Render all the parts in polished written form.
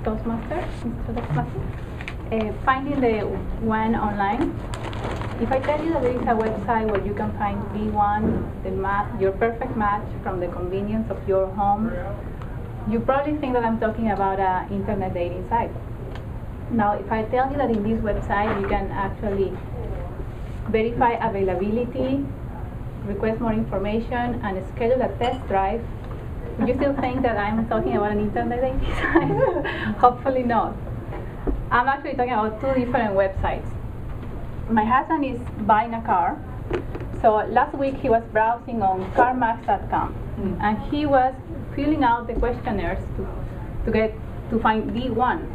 Toastmasters, finding the one online. If I tell you that there is a website where you can find B1, your perfect match from the convenience of your home, you probably think that I'm talking about an internet dating site. Now, if I tell you that in this website you can actually verify availability, request more information, and schedule a test drive, you still think that I'm talking about an internet dating site? Hopefully not. I'm actually talking about two different websites. My husband is buying a car, so last week he was browsing on carmax.com, and he was filling out the questionnaires to find D1.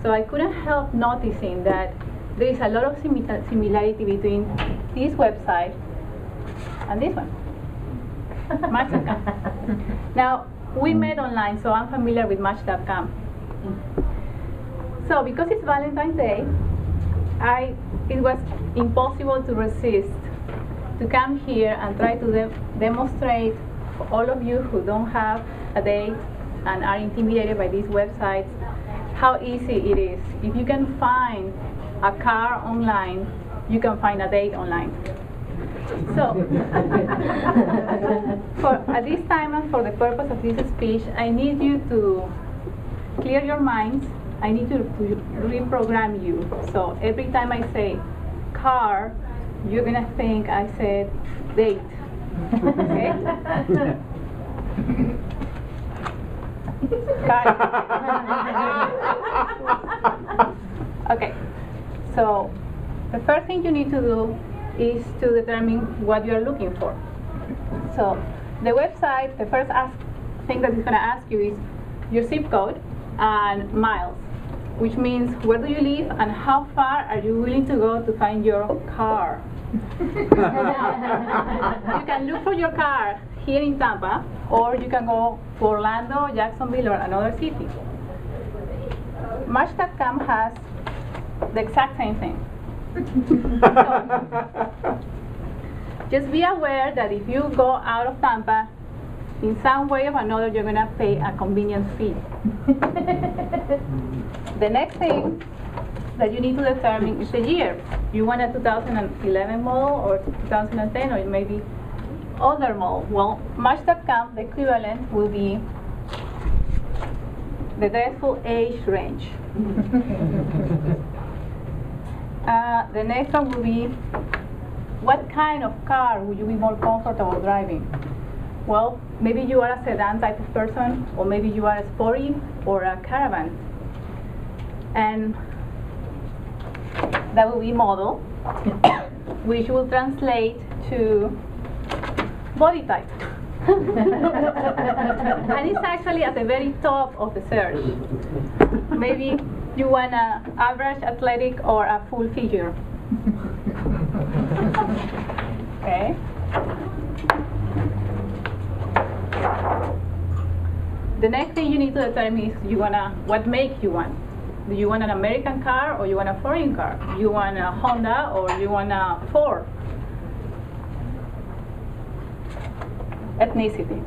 So I couldn't help noticing that there is a lot of similarity between this website and this one, Match.com. Now, we met online, so I'm familiar with Match.com. So because it's Valentine's Day, it was impossible to resist to come here and try to demonstrate for all of you who don't have a date and are intimidated by these websites how easy it is. If you can find a car online, you can find a date online. So, at this time and for the purpose of this speech, I need you to clear your minds. I need to reprogram you. So every time I say car, you're going to think I said date. Okay? Okay. So the first thing you need to do is to determine what you're looking for. So the website, the first thing that it's going to ask you is your zip code and miles, which means where do you live and how far are you willing to go to find your car. You can look for your car here in Tampa, or you can go to Orlando, Jacksonville, or another city. Match.com has the exact same thing. So, just be aware that if you go out of Tampa, in some way or another, you're going to pay a convenience fee. The next thing that you need to determine is the year. You want a 2011 model or 2010 or maybe older model. Well, Match.com, the equivalent will be the dreadful age range. The next one will be what kind of car would you be more comfortable driving? Well, maybe you are a sedan type of person, or maybe you are a sporty or a caravan. And that will be model, which will translate to body type. And it's actually at the very top of the search. Maybe you want an average, athletic, or a full figure. Okay. The next thing you need to determine is what make you want. Do you want an American car or you want a foreign car? Do you want a Honda or you want a Ford? Ethnicity.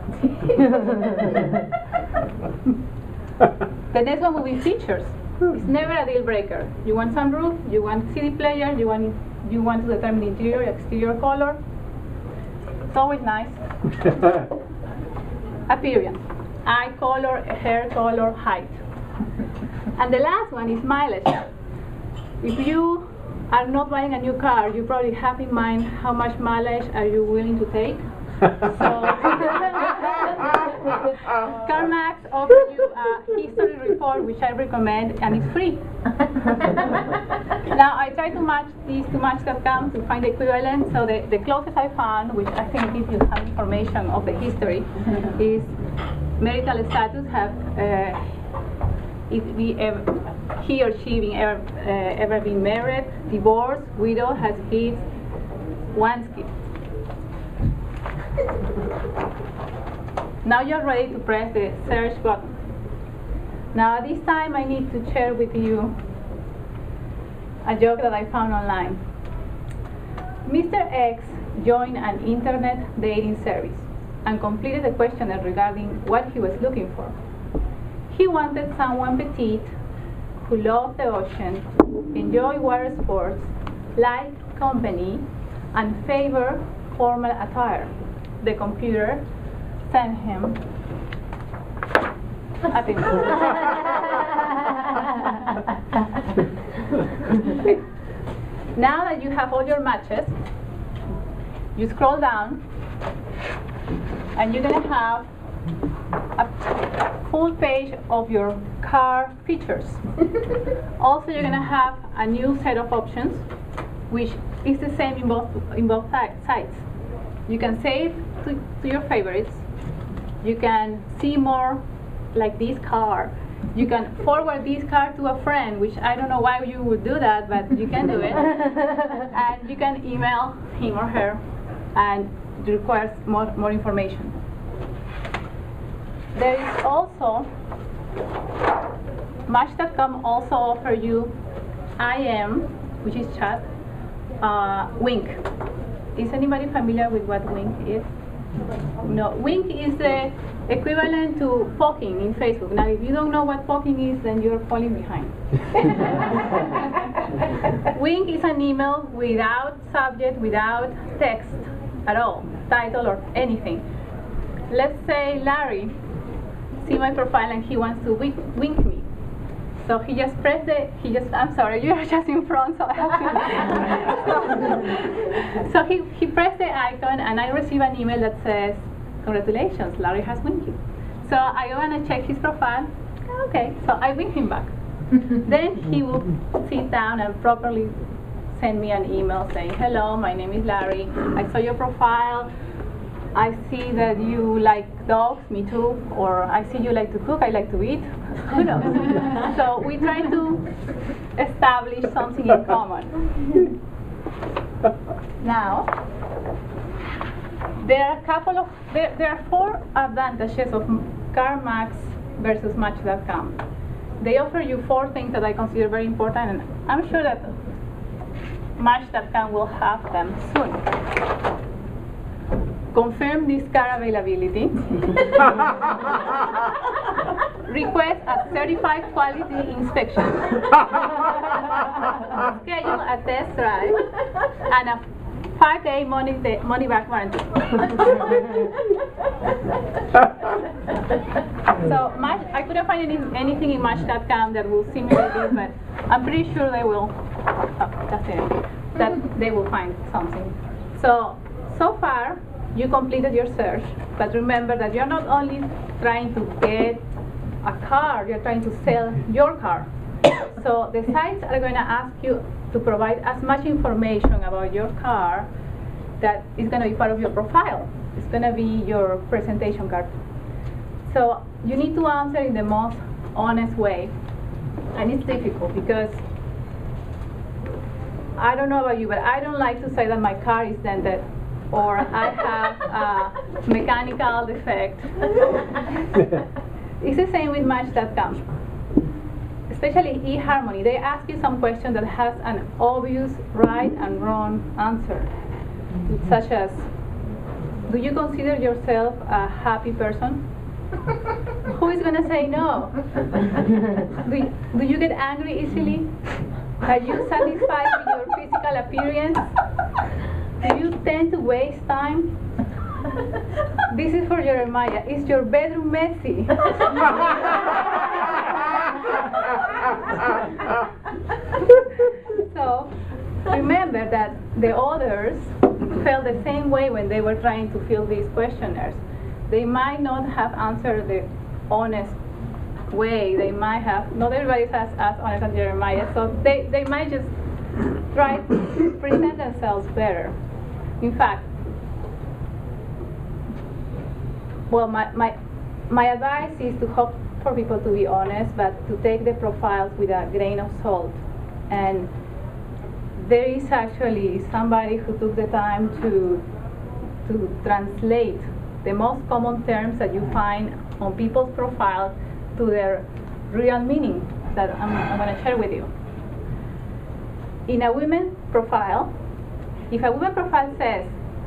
The next one will be features. It's never a deal breaker. You want sunroof, you want CD player, you want to determine the interior, exterior color. It's always nice. Appearance. Eye color, hair color, height. And the last one is mileage. If you are not buying a new car, you probably have in mind how much mileage are you willing to take. So CarMax offers you a history report, which I recommend, and it's free. Now, I tried to match these to Match.com to find the equivalent. So the closest I found, which I think gives you some information of the history, is marital status. He or she ever been married, divorced, widow, has kids, wants kids. Now you're ready to press the search button. Now this time I need to share with you a joke that I found online. Mr. X joined an internet dating service and completed a questionnaire regarding what he was looking for. He wanted someone petite, who love the ocean, enjoy water sports, like company, and favor formal attire. The computer sent him a thing. Okay. Now that you have all your matches, you scroll down and you're going to have a full page of your car features. Also, you're going to have a new set of options, which is the same in both sites. You can save to your favorites. You can see more, like this car. You can forward this car to a friend, which I don't know why you would do that, but you can do it. And you can email him or her, and it requires more information. There is also, Match.com also offer you IM, which is chat, Wink. Is anybody familiar with what Wink is? No, Wink is the equivalent to poking in Facebook. Now, if you don't know what poking is, then you're falling behind. Wink is an email without subject, without text at all, title or anything. Let's say Larry see my profile and he wants to wink me. So he just pressed I'm sorry, you are just in front, so I have to. So he pressed the icon and I receive an email that says, congratulations, Larry has winked you. So I go and check his profile. Okay, so I wink him back. Then he will sit down and properly send me an email saying, hello, my name is Larry. I saw your profile. I see that you like dogs, me too, or I see you like to cook, I like to eat. Who knows? So we try to establish something in common. Now, there are 4 advantages of CarMax versus Match.com. They offer you 4 things that I consider very important, and I'm sure that Match.com will have them soon. Confirm this car availability. Request a certified quality inspection. Schedule a test drive and a 5-day money back warranty. So I couldn't find anything in Match.com that will simulate this, but I'm pretty sure they will. That they will find something. So far, you completed your search, but remember that you're not only trying to get a car, you're trying to sell your car. So the sites are going to ask you to provide as much information about your car that is going to be part of your profile. It's going to be your presentation card. So you need to answer in the most honest way. And it's difficult because I don't know about you, but I don't like to say that my car is dented or I have a mechanical defect. It's the same with Match.com. Especially eHarmony, they ask you some question that has an obvious right and wrong answer, such as, do you consider yourself a happy person? Who is going to say no? Do you get angry easily? Are you satisfied with your physical appearance? Do you tend to waste time? This is for Jeremiah. Is your bedroom messy? So remember that the others felt the same way when they were trying to fill these questionnaires. They might not have answered the honest way. They might have, not everybody is as honest as Jeremiah, so they might just try to present themselves better. In fact, well, my advice is to hope for people to be honest, but to take the profiles with a grain of salt. And there is actually somebody who took the time to translate the most common terms that you find on people's profiles to their real meaning that I'm going to share with you. In a women's profile, if a woman profile says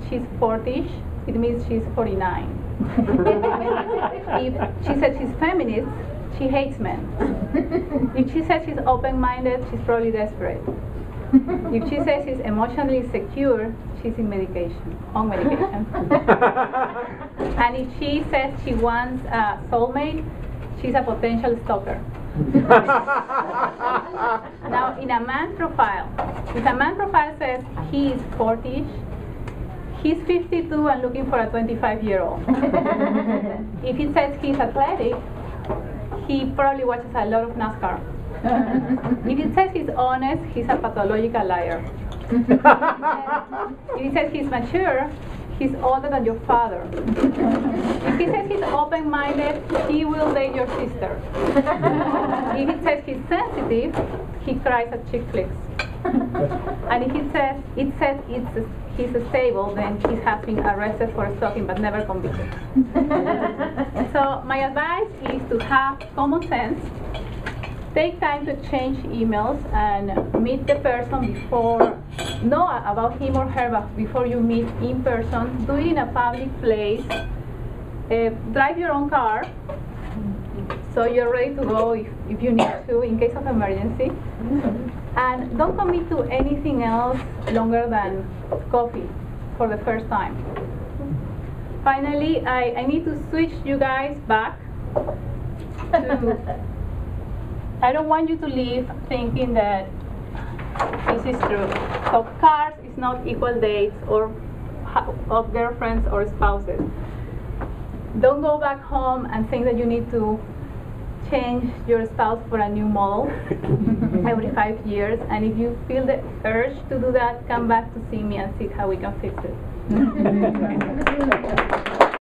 she's 40ish, it means she's 49. If she said she's feminist, she hates men. If she says she's open-minded, she's probably desperate. If she says she's emotionally secure, she's on medication. And if she says she wants a soulmate, she's a potential stalker. Now, in a man profile, if a man profile says he is 40-ish, he's 52 and looking for a 25-year-old. If it says he's athletic, he probably watches a lot of NASCAR. If it says he's honest, he's a pathological liar. If it says he's mature, he's older than your father. If he says he's open-minded, he will date your sister. If it says he's sensitive, he cries at chick flicks. And if it says he's stable, then he has been arrested for stalking but never convicted. So my advice is to have common sense. Take time to exchange emails and meet the person before, know about him or her before you meet in person. Do it in a public place. Drive your own car so you're ready to go if you need to in case of emergency. And don't commit to anything else longer than coffee for the first time. Finally, I need to switch you guys back to I don't want you to leave thinking that this is true. So cars is not equal dates or of girlfriends or spouses. Don't go back home and think that you need to change your spouse for a new model every 5 years. And if you feel the urge to do that, come back to see me and see how we can fix it.